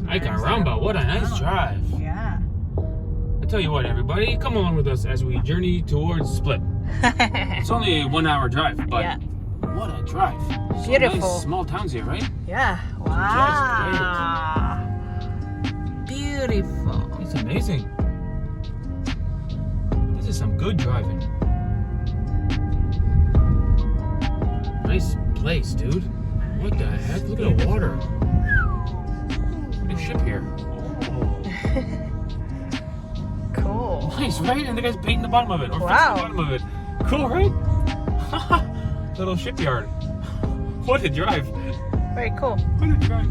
Caramba, what a nice drive. Yeah. I tell you what, everybody, come along with us as we journey towards Split. It's only a 1 hour drive, but Yeah. what a drive. So Beautiful. nice small towns here, right? Yeah. Wow. Beautiful. It's amazing. This is some good driving. Nice place, dude. What the heck? Look at the water. Big ship here. Oh. Cool. Nice, right? And the guy's painting the bottom of it, or Wow. fixing the bottom of it. Cool, right? Little shipyard. What a drive. Very cool. What a drive.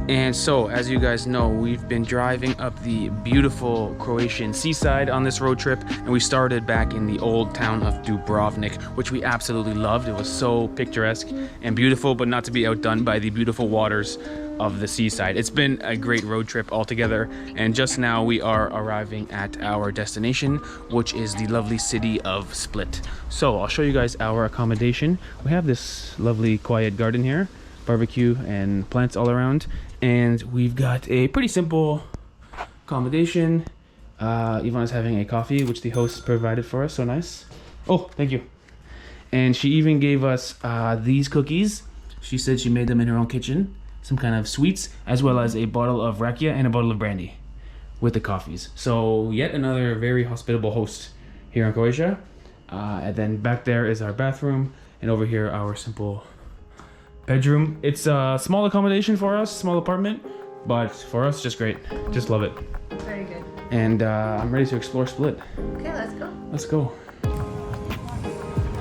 And so, as you guys know, we've been driving up the beautiful Croatian seaside on this road trip, and we started back in the old town of Dubrovnik, which we absolutely loved. It was so picturesque and beautiful, but not to be outdone by the beautiful waters of the seaside. It's been a great road trip altogether, and just now we are arriving at our destination, which is the lovely city of Split. So I'll show you guys our accommodation. We have this lovely quiet garden here, barbecue and plants all around, and we've got a pretty simple accommodation. Yvonne's having a coffee, which the host provided for us. So nice. Oh, thank you. And she even gave us these cookies. She said she made them in her own kitchen. Some kind of sweets, as well as a bottle of rakia and a bottle of brandy with the coffees. So yet another very hospitable host here in Croatia. And then back there is our bathroom, and over here our simple bedroom. It's a small accommodation for us, small apartment, but for us, just great. Just love it. Very good. And I'm ready to explore Split. Okay, let's go. Let's go.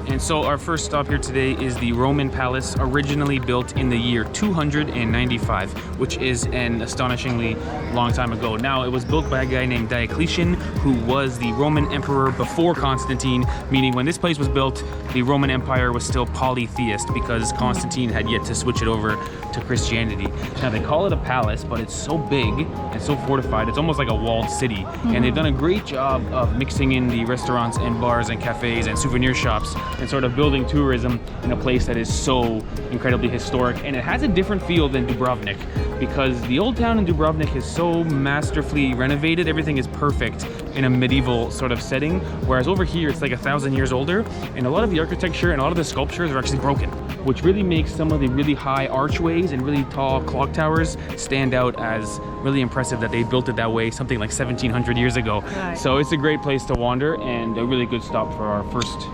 And so our first stop here today is the Roman Palace, originally built in the year 295, which is an astonishingly long time ago. Now, it was built by a guy named Diocletian, who was the Roman emperor before Constantine, meaning when this place was built, the Roman Empire was still polytheist because Constantine had yet to switch it over to Christianity. Now, they call it a palace, but it's so big and so fortified, it's almost like a walled city. And they've done a great job of mixing in the restaurants and bars and cafes and souvenir shops and sort of building tourism in a place that is so incredibly historic. And it has a different feel than Dubrovnik, because the old town in Dubrovnik is so masterfully renovated. Everything is perfect in a medieval sort of setting, whereas over here it's like 1,000 years older, and a lot of the architecture and a lot of the sculptures are actually broken, which really makes some of the really high archways and really tall clock towers stand out as really impressive that they built it that way something like 1,700 years ago. Right. So it's a great place to wander and a really good stop for our first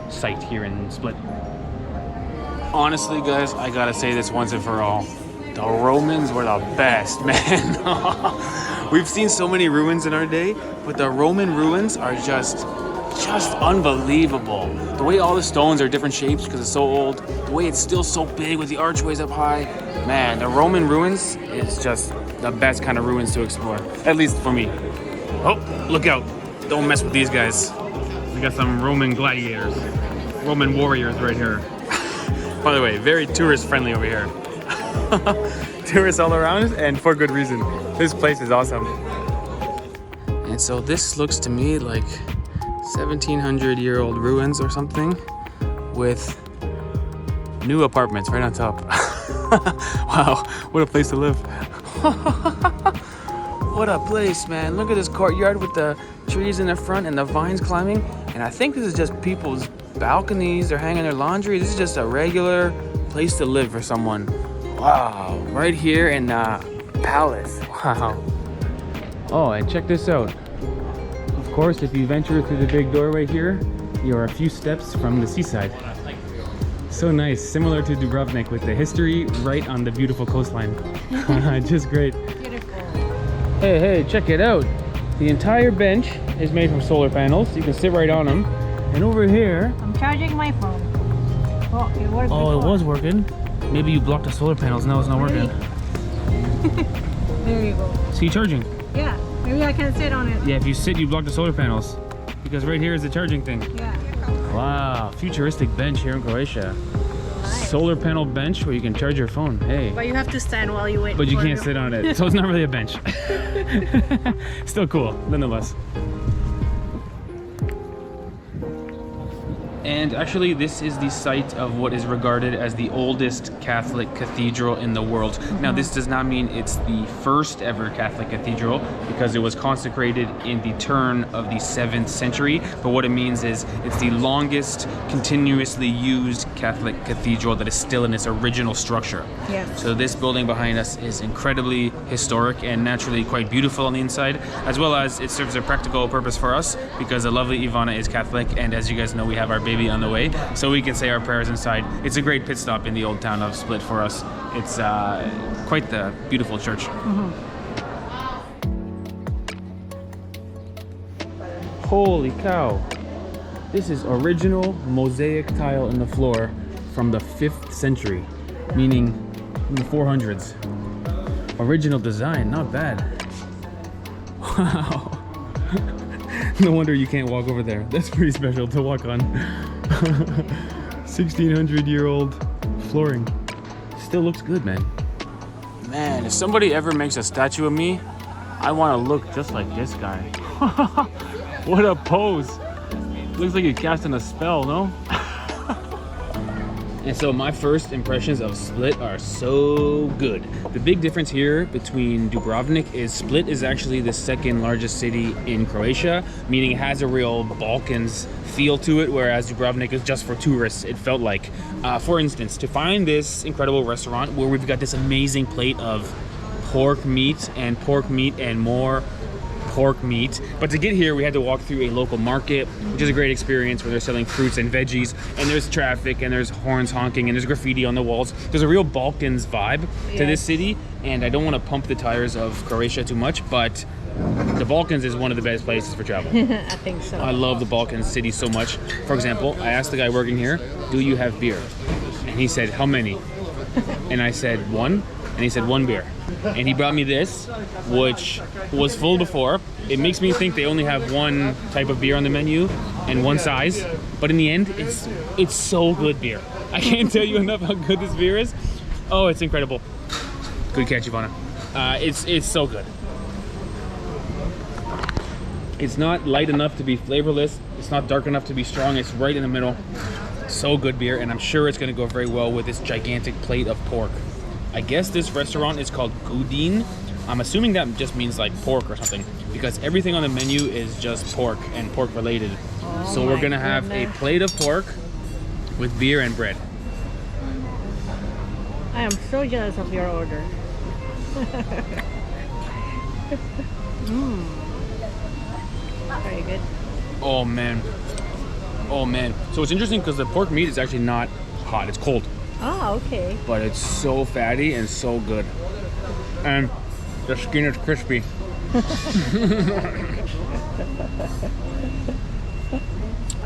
site here in Split. Honestly, guys, I gotta say this once and for all. The Romans were the best, man. We've seen so many ruins in our day, but the Roman ruins are just unbelievable. The way all the stones are different shapes because it's so old, the way it's still so big with the archways up high. Man, the Roman ruins is just the best kind of ruins to explore, at least for me. Oh, look out. Don't mess with these guys. We got some Roman gladiators, Roman warriors right here. By the way, very tourist friendly over here. Tourists all around, and for good reason. This place is awesome. And so this looks to me like 1,700-year-old ruins or something with new apartments right on top. Wow, what a place to live. What a place, man. Look at this courtyard with the trees in the front and the vines climbing. And I think this is just people's balconies. They're hanging their laundry. This is just a regular place to live for someone. Wow, right here in the palace. Wow. Oh, and check this out. Of course, if you venture through the big doorway here, you are a few steps from the seaside. So nice, similar to Dubrovnik with the history right on the beautiful coastline. Just great. Beautiful. Hey, check it out. The entire bench is made from solar panels. You can sit right on them. And over here... I'm charging my phone. Oh, it worked Oh, before. it was working. Maybe you blocked the solar panels, now it's not working. There you go. See, charging. Yeah, maybe I can sit on it. Yeah, if you sit, you block the solar panels. Because right here is the charging thing. Yeah. Wow, futuristic bench here in Croatia. Nice. Solar panel bench where you can charge your phone. Hey. But you have to stand while you wait. But you for can't your- sit on it, so it's not really a bench. Still cool, nonetheless. And actually, this is the site of what is regarded as the oldest Catholic cathedral in the world. Now, this does not mean it's the first ever Catholic cathedral, because it was consecrated in the turn of the 7th century. But what it means is it's the longest continuously used Catholic cathedral that is still in its original structure. Yes. So this building behind us is incredibly historic and naturally quite beautiful on the inside, as well as it serves a practical purpose for us because the lovely Ivana is Catholic, and as you guys know, we have our baby on the way, so we can say our prayers inside. It's a great pit stop in the old town of Split for us. It's quite the beautiful church. Holy cow. This is original mosaic tile in the floor from the 5th century, meaning in the 400s. Original design, not bad. Wow. No wonder you can't walk over there. That's pretty special to walk on. 1600-year-old flooring. Still looks good, man. Man, if somebody ever makes a statue of me, I want to look just like this guy. What a pose. Looks like you're casting a spell, no? And so my first impressions of Split are so good. The big difference here between Dubrovnik is Split is actually the 2nd largest city in Croatia, meaning it has a real Balkans feel to it, whereas Dubrovnik is just for tourists, it felt like. For instance, to find this incredible restaurant where we've got this amazing plate of pork meat and more pork meat. But to get here, we had to walk through a local market, which is a great experience where they're selling fruits and veggies, and there's traffic, and there's horns honking, and there's graffiti on the walls. There's a real Balkans vibe to this city, and I don't want to pump the tires of Croatia too much, but the Balkans is one of the best places for travel. I think so. I love the Balkans city so much. For example, I asked the guy working here, do you have beer? And he said, how many? And I said, 1. And he said 1 beer. And he brought me this, which was full before. It makes me think they only have 1 type of beer on the menu and 1 size. But in the end, it's so good beer. I can't tell you enough how good this beer is. Oh, it's incredible. Good catch, Ivana. It's so good. It's not light enough to be flavorless. It's not dark enough to be strong. It's right in the middle. So good beer, and I'm sure it's going to go very well with this gigantic plate of pork. I guess this restaurant is called Qlowdy. I'm assuming that just means like pork or something, because everything on the menu is just pork and pork related. Oh, so we're gonna have a plate of pork with beer and bread. I am so jealous of your order. Very good. Oh man. Oh man. So it's interesting because the pork meat is actually not hot, it's cold. Oh, okay. But it's so fatty and so good. And the skin is crispy.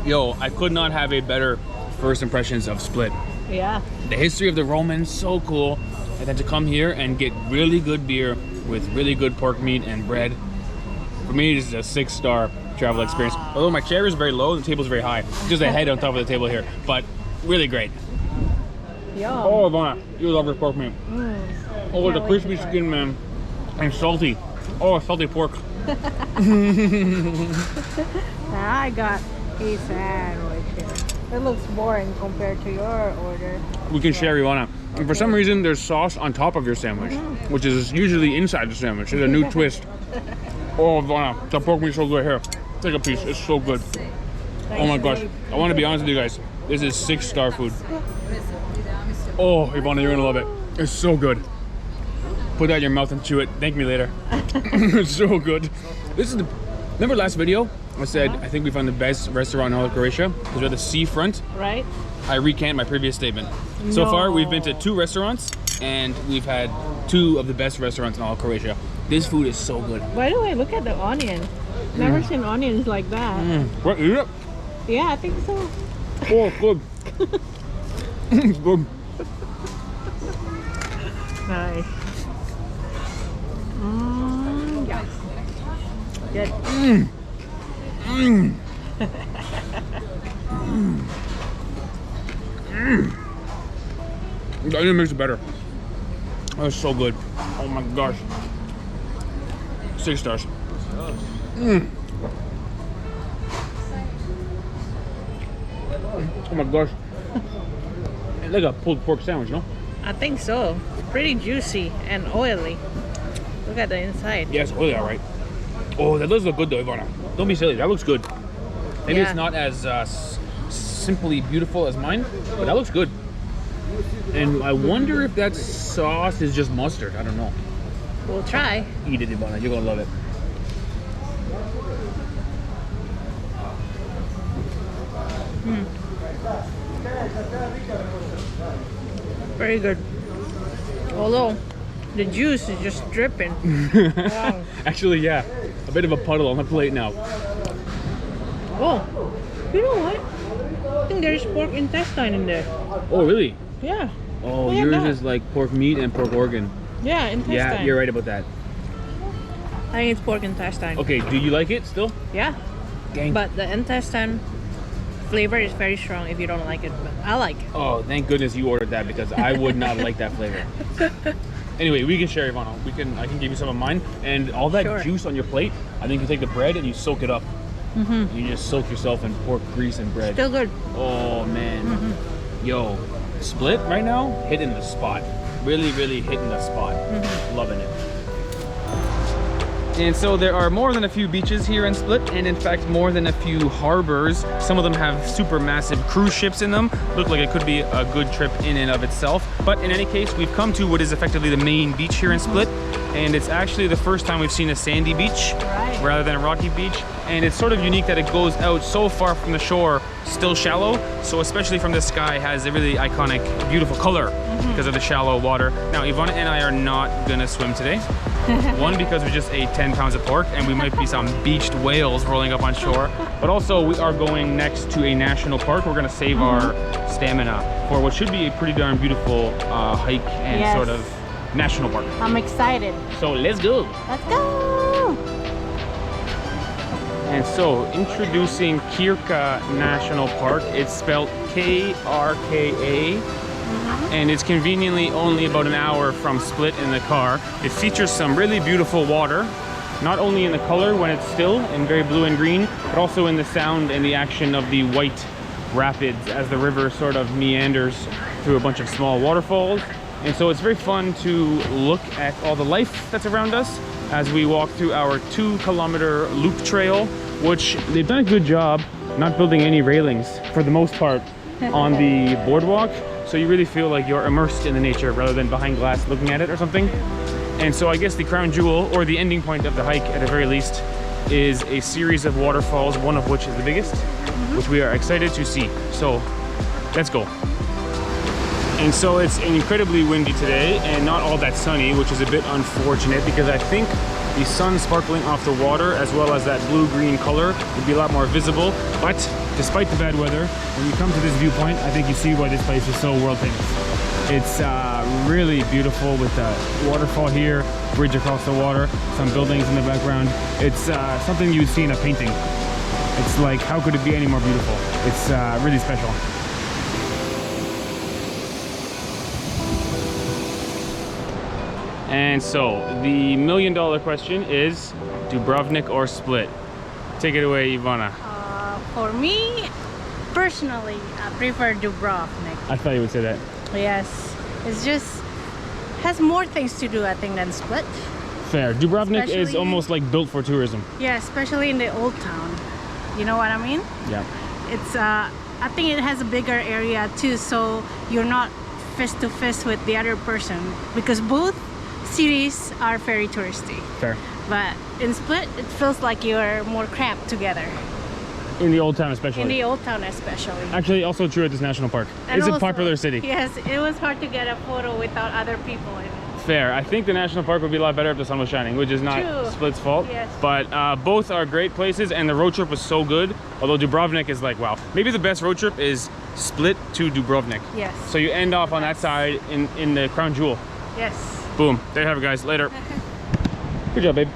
Yo, I could not have a better first impressions of Split. Yeah. The history of the Romans, so cool. And then to come here and get really good beer with really good pork meat and bread. For me, this is a 6-star travel experience. Although my chair is very low, the table is very high. Just a head on top of the table here, but really great. Yum. Oh, Ivana, you love your pork meat. Oh, the crispy skin, man. And salty. Oh, salty pork. I got a sandwich here. It looks boring compared to your order. We can share, Ivana. And for some reason, there's sauce on top of your sandwich, which is usually inside the sandwich. It's a new twist. Oh, Ivana, the pork meat's so good. Here, take a piece. It's so good. Oh my gosh. I want to be honest with you guys. This is 6-star food. Oh, Ivana, you're gonna love it. It's so good. Put that in your mouth and chew it. Thank me later. It's so good. This is remember last video? I said, I think we found the best restaurant in all of Croatia because we're at the seafront. Right? I recant my previous statement. So far, we've been to 2 restaurants and we've had 2 of the best restaurants in all of Croatia. This food is so good. By the way, look at the onion. Never seen onions like that. What, eat it? Yeah, I think so. Oh, good. Good. Nice. Yeah. Good. The onion makes it better. Oh, it's so good. Oh my gosh. 6 stars. Oh my gosh. It's like a pulled pork sandwich, no? I think so. Pretty juicy and oily. Look at the inside. Yeah, it's oily, all right. Oh, that does look good though, Ivana. Don't be silly. That looks good. Maybe Yeah. it's not as simply beautiful as mine, but that looks good. And I wonder if that sauce is just mustard. I don't know. We'll try. Eat it, Ivana. You're gonna love it. Very good. Although the juice is just dripping. Wow. Actually, yeah. A bit of a puddle on the plate now. Oh, you know what? I think there's pork intestine in there. Oh, really? Yeah. Oh, Look at yours that. is like pork meat and pork organ. Yeah, intestine. Yeah, you're right about that. I think it's pork intestine. Okay, do you like it still? Yeah. Dang. But the intestine flavor is very strong if you don't like it. But I like it. Oh, thank goodness you ordered that because I would not like that flavor. Anyway, we can share, Ivana. I can give you some of mine. And all that Sure. juice on your plate, I think you take the bread and you soak it up. You just soak yourself in pork grease and bread. Still good. Oh, man. Yo, Split right now, hitting the spot. Really, really hitting the spot. Loving it. And so there are more than a few beaches here in Split, and in fact more than a few harbors. Some of them have super massive cruise ships in them. Look like it could be a good trip in and of itself. But in any case, we've come to what is effectively the main beach here in Split, and it's actually the first time we've seen a sandy beach rather than a rocky beach. And it's sort of unique that it goes out so far from the shore, still shallow. So especially from the sky, has a really iconic, beautiful color because of the shallow water. Now, Ivana and I are not gonna swim today. One, because we just ate 10 pounds of pork and we might be some beached whales rolling up on shore. But also we are going next to a national park. We're gonna save our stamina for what should be a pretty darn beautiful hike and Yes. sort of national park. I'm excited. So let's go. Let's go. And so introducing Krka National Park. It's spelled Krka. And it's conveniently only about an hour from Split in the car. It features some really beautiful water, not only in the color when it's still and very blue and green, but also in the sound and the action of the white rapids as the river sort of meanders through a bunch of small waterfalls. And so it's very fun to look at all the life that's around us as we walk through our 2-kilometer loop trail, which they've done a good job not building any railings for the most part on the boardwalk. So you really feel like you're immersed in the nature rather than behind glass looking at it or something. And so I guess the crown jewel, or the ending point of the hike at the very least, is a series of waterfalls, one of which is the biggest, which we are excited to see. So let's go. And so it's incredibly windy today and not all that sunny, which is a bit unfortunate because I think the sun sparkling off the water as well as that blue-green color would be a lot more visible. But despite the bad weather, when you come to this viewpoint, I think you see why this place is so world famous. It's really beautiful with the waterfall here, bridge across the water, some buildings in the background. It's something you would see in a painting. It's like, how could it be any more beautiful? It's really special. And so the million-dollar question is Dubrovnik or Split? Take it away, Ivana. For me, personally, I prefer Dubrovnik. I thought you would say that. Yes, it's just has more things to do, I think, than Split. Fair. Dubrovnik is Especially- almost like built for tourism. Yeah, especially in the old town. You know what I mean? Yeah. It's I think it has a bigger area too, so you're not face to face with the other person because both cities are very touristy. Fair. But in Split, it feels like you're more cramped together. In the old town especially. In the old town especially. Actually, also true at this national park. And It's a also- popular city. Yes, it was hard to get a photo without other people in it. Fair. I think the national park would be a lot better if the sun was shining, which is not True. Split's fault. Yes. But both are great places, and the road trip was so good. Although Dubrovnik is like, wow. Maybe the best road trip is Split to Dubrovnik. Yes. So you end off on that side in the crown jewel. Yes. Boom. There you have it, guys. Later. Good job, babe.